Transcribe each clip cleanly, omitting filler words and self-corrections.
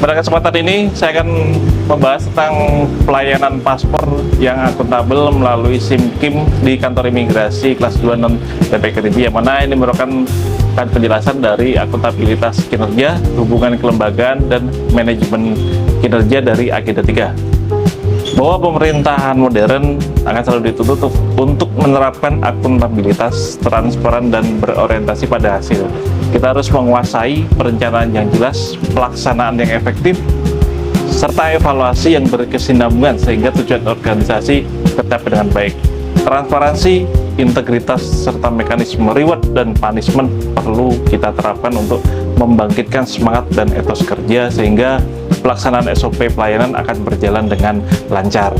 Pada kesempatan ini saya akan membahas tentang pelayanan paspor yang akuntabel melalui SIMKIM di kantor imigrasi kelas 2 non PP Kerinci, yang mana ini merupakan penjelasan dari akuntabilitas kinerja, hubungan kelembagaan, dan manajemen kinerja dari Agenda 3. Bahwa pemerintahan modern akan selalu dituntut untuk menerapkan akuntabilitas, transparan, dan berorientasi pada hasil. Kita harus menguasai perencanaan yang jelas, pelaksanaan yang efektif, serta evaluasi yang berkesinambungan sehingga tujuan organisasi tercapai dengan baik. Transparansi, integritas, serta mekanisme reward dan punishment perlu kita terapkan untuk membangkitkan semangat dan etos kerja sehingga pelaksanaan SOP pelayanan akan berjalan dengan lancar.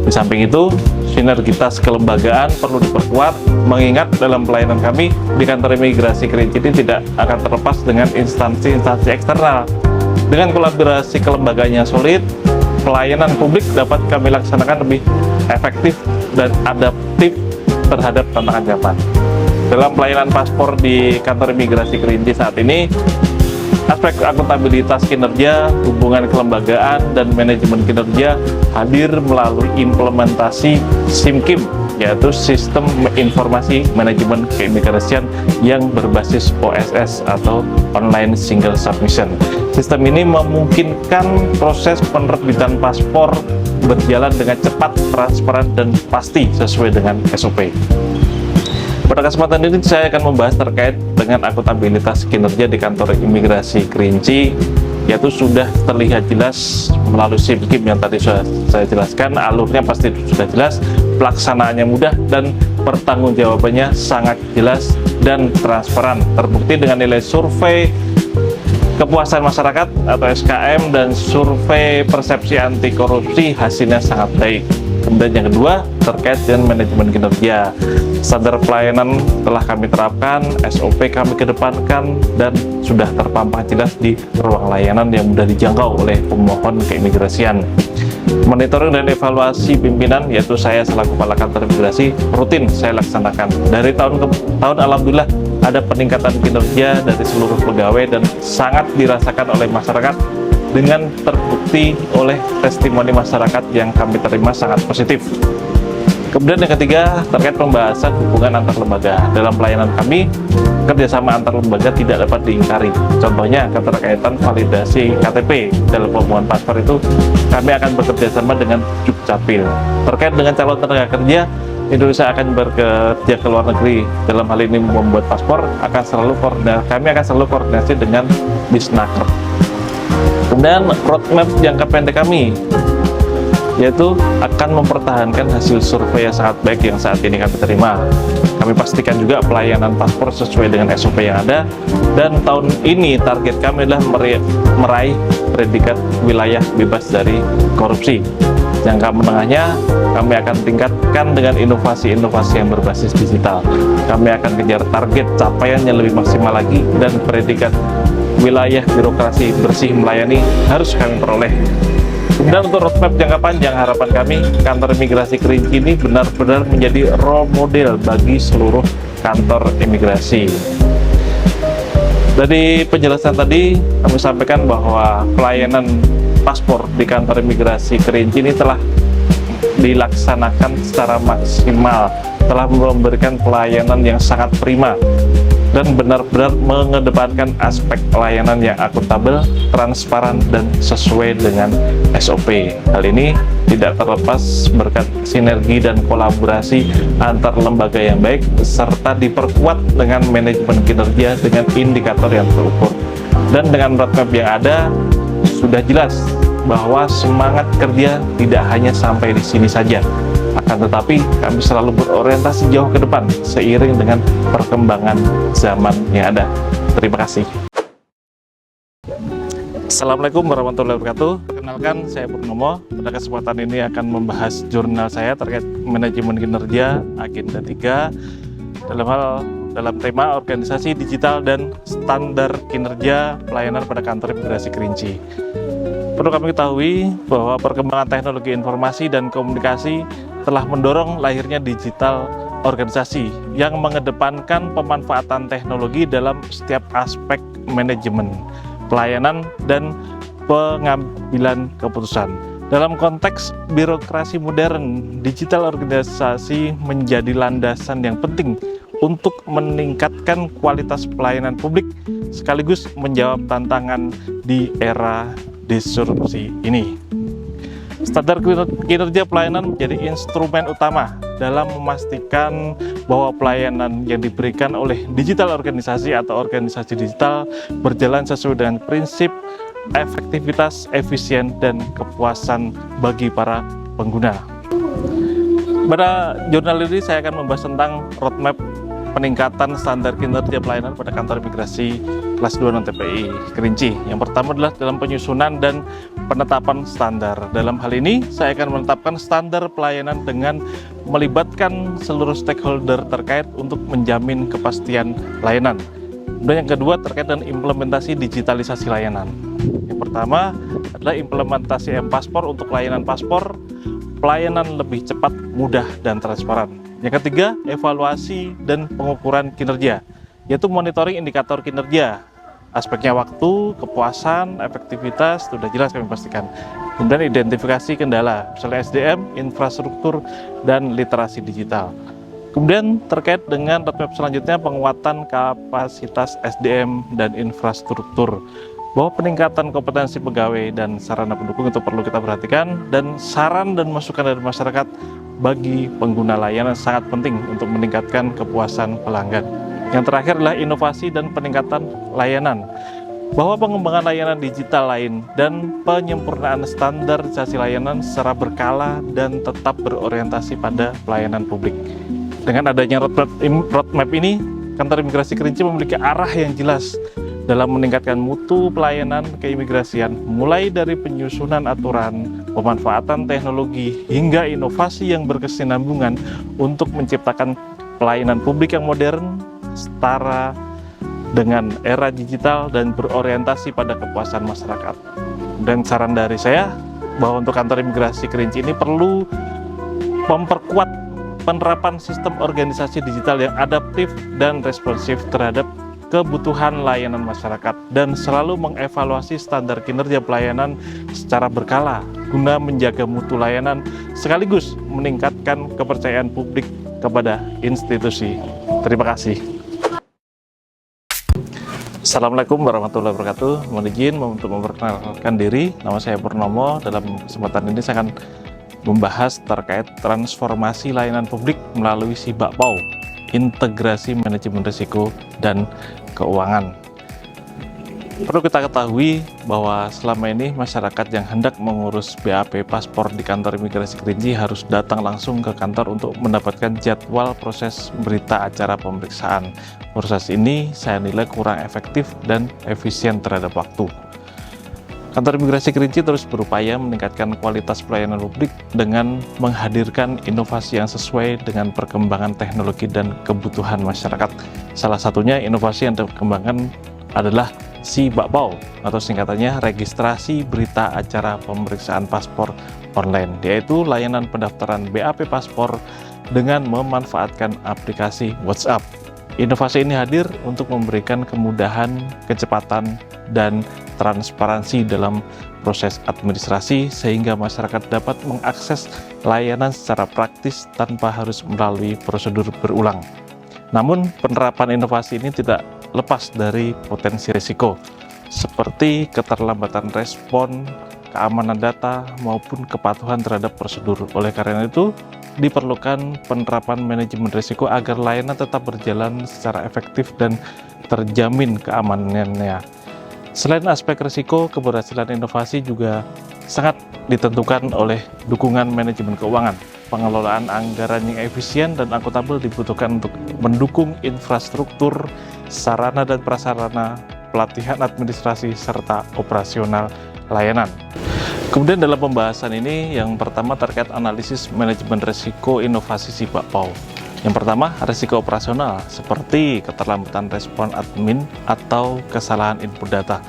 Di samping itu, sinergitas kelembagaan perlu diperkuat, mengingat dalam pelayanan kami di kantor imigrasi Kerinci ini tidak akan terlepas dengan instansi-instansi eksternal. Dengan kolaborasi kelembagaan yang solid, pelayanan publik dapat kami laksanakan lebih efektif dan adaptif terhadap tantangan zaman. Dalam pelayanan paspor di kantor imigrasi Kerinci saat ini, aspek akuntabilitas kinerja, hubungan kelembagaan, dan manajemen kinerja hadir melalui implementasi SIMKIM, yaitu Sistem Informasi Manajemen Keimigrasian yang berbasis OSS atau Online Single Submission. Sistem ini memungkinkan proses penerbitan paspor berjalan dengan cepat, transparan, dan pasti sesuai dengan SOP. Pada kesempatan ini saya akan membahas terkait dengan akuntabilitas kinerja di kantor imigrasi Kerinci, yaitu sudah terlihat jelas melalui SIMKIM yang tadi sudah saya jelaskan. Alurnya pasti sudah jelas, pelaksanaannya mudah, dan pertanggungjawabannya sangat jelas dan transparan. Terbukti dengan nilai survei kepuasan masyarakat atau SKM dan survei persepsi anti korupsi hasilnya sangat baik. Kemudian yang kedua, terkait dengan manajemen kinerja. Standar pelayanan telah kami terapkan, SOP kami kedepankan, dan sudah terpampang jelas di ruang layanan yang mudah dijangkau oleh pemohon keimigrasian. Monitoring dan evaluasi pimpinan, yaitu saya selaku kepala kantor imigrasi, rutin saya laksanakan. Dari tahun ke tahun, alhamdulillah ada peningkatan kinerja dari seluruh pegawai dan sangat dirasakan oleh masyarakat dengan terbukti oleh testimoni masyarakat yang kami terima sangat positif. Kemudian yang ketiga, terkait pembahasan hubungan antar lembaga. Dalam pelayanan kami, kerjasama antar lembaga tidak dapat diingkari. Contohnya, keterkaitan validasi KTP dalam pembuatan paspor itu, kami akan bekerjasama dengan Dukcapil. Terkait dengan calon tenaga kerja, Indonesia akan bekerja ke luar negeri. Dalam hal ini membuat paspor, kami akan selalu koordinasi dengan Disnaker. Kemudian roadmap jangka pendek kami, yaitu akan mempertahankan hasil survei yang sangat baik yang saat ini kami terima. Kami pastikan juga pelayanan paspor sesuai dengan SOP yang ada, dan tahun ini target kami adalah meraih predikat wilayah bebas dari korupsi. Jangka menengahnya kami akan tingkatkan dengan inovasi-inovasi yang berbasis digital. Kami akan kejar target capaian yang lebih maksimal lagi, dan predikat wilayah birokrasi bersih melayani harus kami peroleh. Kemudian untuk roadmap jangka panjang, harapan kami kantor imigrasi Kerinci ini benar-benar menjadi role model bagi seluruh kantor imigrasi. Dari penjelasan tadi kami sampaikan bahwa pelayanan paspor di kantor imigrasi Kerinci ini telah dilaksanakan secara maksimal, telah memberikan pelayanan yang sangat prima, dan benar-benar mengedepankan aspek pelayanan yang akuntabel, transparan, dan sesuai dengan SOP. Hal ini tidak terlepas berkat sinergi dan kolaborasi antar lembaga yang baik, serta diperkuat dengan manajemen kinerja dengan indikator yang terukur. Dan dengan roadmap yang ada, sudah jelas bahwa semangat kerja tidak hanya sampai di sini saja. Akan tetapi kami selalu berorientasi jauh ke depan seiring dengan perkembangan zaman yang ada. Terima kasih. Assalamualaikum warahmatullahi wabarakatuh. Perkenalkan, saya Purnomo. Pada kesempatan ini akan membahas jurnal saya terkait manajemen kinerja Agenda 3 dalam tema organisasi digital dan standar kinerja pelayanan pada kantor imigrasi Kerinci. Perlu kami ketahui bahwa perkembangan teknologi informasi dan komunikasi telah mendorong lahirnya digital organisasi yang mengedepankan pemanfaatan teknologi dalam setiap aspek manajemen, pelayanan, dan pengambilan keputusan. Dalam konteks birokrasi modern, digital organisasi menjadi landasan yang penting untuk meningkatkan kualitas pelayanan publik sekaligus menjawab tantangan di era disrupsi ini. Standar kinerja pelayanan menjadi instrumen utama dalam memastikan bahwa pelayanan yang diberikan oleh digital organisasi atau organisasi digital berjalan sesuai dengan prinsip efektivitas, efisien, dan kepuasan bagi para pengguna. Pada jurnal ini saya akan membahas tentang roadmap peningkatan standar kinerja pelayanan pada kantor imigrasi kelas 2 non-TPI Kerinci. Yang pertama adalah dalam penyusunan dan penetapan standar. Dalam hal ini, saya akan menetapkan standar pelayanan dengan melibatkan seluruh stakeholder terkait untuk menjamin kepastian layanan. Dan yang kedua terkait dengan implementasi digitalisasi layanan. Yang pertama adalah implementasi M-Paspor untuk layanan paspor, pelayanan lebih cepat, mudah, dan transparan. Yang ketiga, evaluasi dan pengukuran kinerja, yaitu monitoring indikator kinerja. Aspeknya waktu, kepuasan, efektivitas, sudah jelas kami pastikan. Kemudian identifikasi kendala, misalnya SDM, infrastruktur, dan literasi digital. Kemudian terkait dengan roadmap selanjutnya penguatan kapasitas SDM dan infrastruktur, bahwa peningkatan kompetensi pegawai dan sarana pendukung itu perlu kita perhatikan, dan saran dan masukan dari masyarakat bagi pengguna layanan sangat penting untuk meningkatkan kepuasan pelanggan. Yang terakhir adalah inovasi dan peningkatan layanan, bahwa pengembangan layanan digital lain dan penyempurnaan standarisasi layanan secara berkala dan tetap berorientasi pada pelayanan publik. Dengan adanya roadmap ini, kantor imigrasi Kerinci memiliki arah yang jelas dalam meningkatkan mutu pelayanan keimigrasian, mulai dari penyusunan aturan, pemanfaatan teknologi, hingga inovasi yang berkesinambungan untuk menciptakan pelayanan publik yang modern, setara dengan era digital, dan berorientasi pada kepuasan masyarakat. Dan saran dari saya, bahwa untuk kantor imigrasi Kerinci ini perlu memperkuat penerapan sistem organisasi digital yang adaptif dan responsif terhadap kebutuhan layanan masyarakat, dan selalu mengevaluasi standar kinerja pelayanan secara berkala guna menjaga mutu layanan sekaligus meningkatkan kepercayaan publik kepada institusi. Terima kasih. Assalamualaikum warahmatullahi wabarakatuh. Mohon izin untuk memperkenalkan diri. Nama saya Purnomo. Dalam kesempatan ini saya akan membahas terkait transformasi layanan publik melalui SIBAPAU, integrasi manajemen risiko dan keuangan. Perlu kita ketahui bahwa selama ini masyarakat yang hendak mengurus BAP paspor di kantor imigrasi Kerinci harus datang langsung ke kantor untuk mendapatkan jadwal proses berita acara pemeriksaan. Proses ini saya nilai kurang efektif dan efisien terhadap waktu. Kantor imigrasi Kerinci terus berupaya meningkatkan kualitas pelayanan publik dengan menghadirkan inovasi yang sesuai dengan perkembangan teknologi dan kebutuhan masyarakat. Salah satunya inovasi yang dikembangkan adalah SIBAPAU atau singkatannya Registrasi Berita Acara Pemeriksaan Paspor Online, yaitu layanan pendaftaran BAP paspor dengan memanfaatkan aplikasi WhatsApp. Inovasi ini hadir untuk memberikan kemudahan, kecepatan, dan transparansi dalam proses administrasi sehingga masyarakat dapat mengakses layanan secara praktis tanpa harus melalui prosedur berulang. Namun, penerapan inovasi ini tidak lepas dari potensi risiko, seperti keterlambatan respon, keamanan data, maupun kepatuhan terhadap prosedur. Oleh karena itu, diperlukan penerapan manajemen risiko agar layanan tetap berjalan secara efektif dan terjamin keamanannya. Selain aspek risiko, keberhasilan inovasi juga sangat ditentukan oleh dukungan manajemen keuangan. Pengelolaan anggaran yang efisien dan akuntabel dibutuhkan untuk mendukung infrastruktur, sarana dan prasarana, pelatihan administrasi, serta operasional layanan. Kemudian dalam pembahasan ini, yang pertama terkait analisis manajemen risiko inovasi SIBAPAU. Yang pertama, risiko operasional seperti keterlambatan respon admin atau kesalahan input data.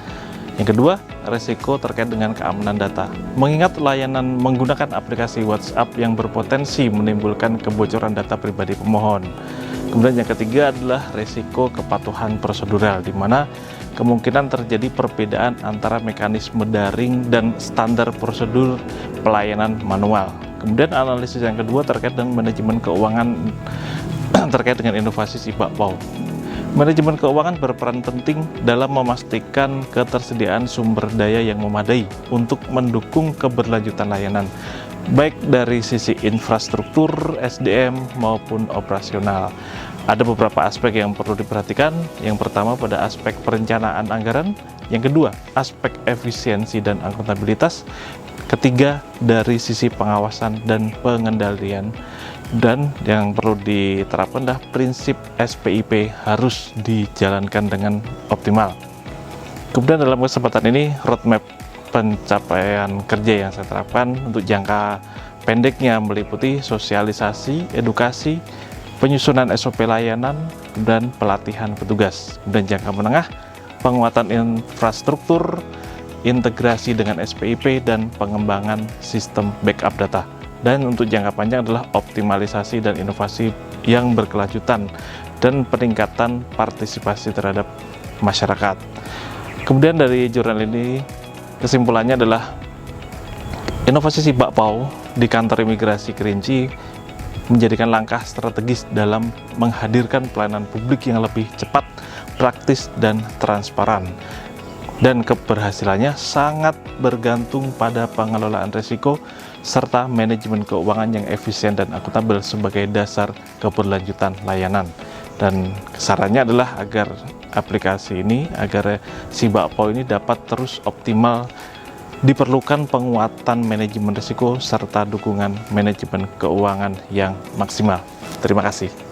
Yang kedua, risiko terkait dengan keamanan data. Mengingat layanan menggunakan aplikasi WhatsApp yang berpotensi menimbulkan kebocoran data pribadi pemohon. Kemudian yang ketiga adalah resiko kepatuhan prosedural, di mana kemungkinan terjadi perbedaan antara mekanisme daring dan standar prosedur pelayanan manual. Kemudian analisis yang kedua terkait dengan manajemen keuangan terkait dengan inovasi si bakpao. Manajemen keuangan berperan penting dalam memastikan ketersediaan sumber daya yang memadai untuk mendukung keberlanjutan layanan, baik dari sisi infrastruktur, SDM, maupun operasional. Ada beberapa aspek yang perlu diperhatikan. Yang pertama pada aspek perencanaan anggaran, yang kedua aspek efisiensi dan akuntabilitas, ketiga dari sisi pengawasan dan pengendalian, dan yang perlu diterapkan adalah prinsip SPIP harus dijalankan dengan optimal. Kemudian dalam kesempatan ini roadmap pencapaian kerja yang saya terapkan untuk jangka pendeknya meliputi sosialisasi, edukasi, penyusunan SOP layanan, dan pelatihan petugas. Dan jangka menengah, penguatan infrastruktur, integrasi dengan SPIP, dan pengembangan sistem backup data. Dan untuk jangka panjang adalah optimalisasi dan inovasi yang berkelanjutan dan peningkatan partisipasi terhadap masyarakat. Kemudian dari jurnal ini kesimpulannya adalah inovasi si bakpao di kantor imigrasi Kerinci menjadikan langkah strategis dalam menghadirkan pelayanan publik yang lebih cepat, praktis, dan transparan. Dan keberhasilannya sangat bergantung pada pengelolaan risiko serta manajemen keuangan yang efisien dan akuntabel sebagai dasar keberlanjutan layanan. Dan sarannya adalah agar aplikasi ini, agar si bakpao ini dapat terus optimal, diperlukan penguatan manajemen risiko serta dukungan manajemen keuangan yang maksimal. Terima kasih.